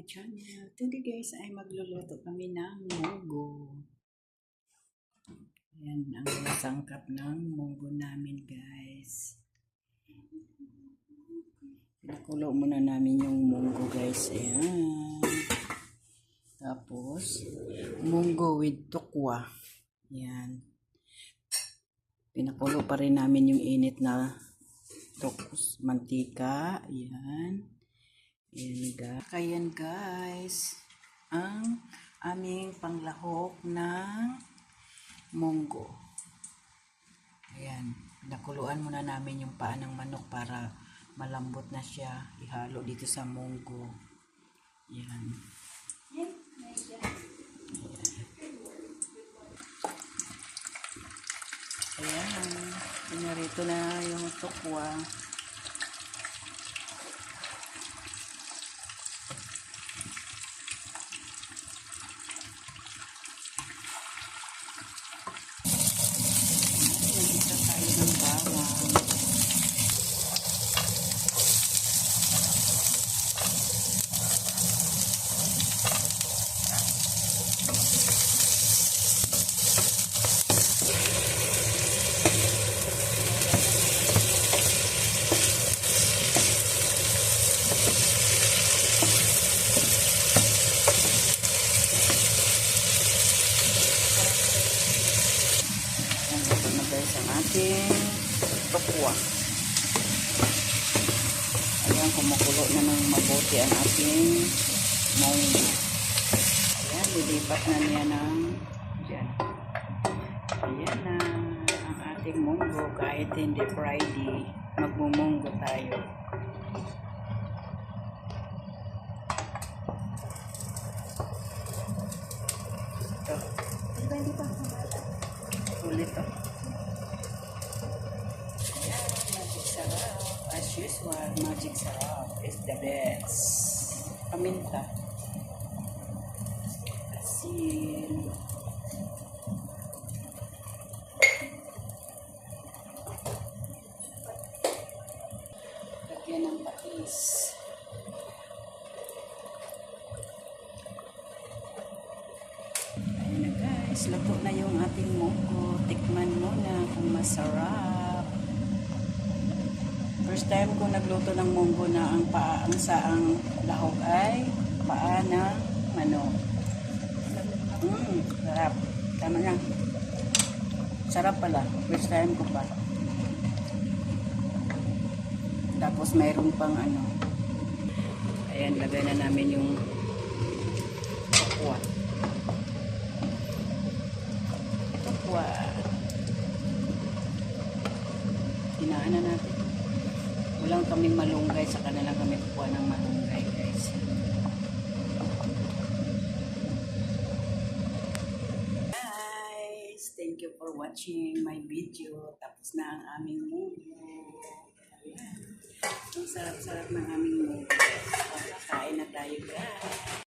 channel. Today guys ay magluluto kami ng munggo. Ayan ang sangkap ng munggo namin guys. Pinakulo muna namin yung munggo guys. Ayan. Tapos munggo with tukwa. Ayan. Pinakulo pa rin namin yung init na mantika. Ayan. Ayan guys, ang aming panglahok ng munggo. Ayan, nakuluan muna namin yung paa ng manok para malambot na siya. Ihalo dito sa munggo. Ayan. Ayan, pinarito na yung tukwa. Ang ating tukwa. Ayan, kumukulo na ng mabuti ang ating munggo. Ayan, lilipat na niya ng dyan. Ayan na ang ating munggo. Kahit hindi Friday, magmumunggo tayo. Ito. Ulit ito. As usual, magic sarap is the best. Paminta. Asin. Lagyan ng patis. Ayun na guys, luto na yung ating munggo. Tikman mo na kung masarap. First time ko nagluto ng munggo na ang saang lahok ay paa ng manok. Sarap. Tama na. Sarap pala. First time ko pa. Tapos mayroon pang ano. Ayan, lagay na namin yung tukwa. Tukwa. Hinaan na natin. Walang kaming malunggay, sa kanila kami kukuha ng malunggay guys. Guys, thank you for watching my video. Tapos na ang aming munggo. Ayan. Ang sarap-sarap ng aming munggo. Kain na tayo guys.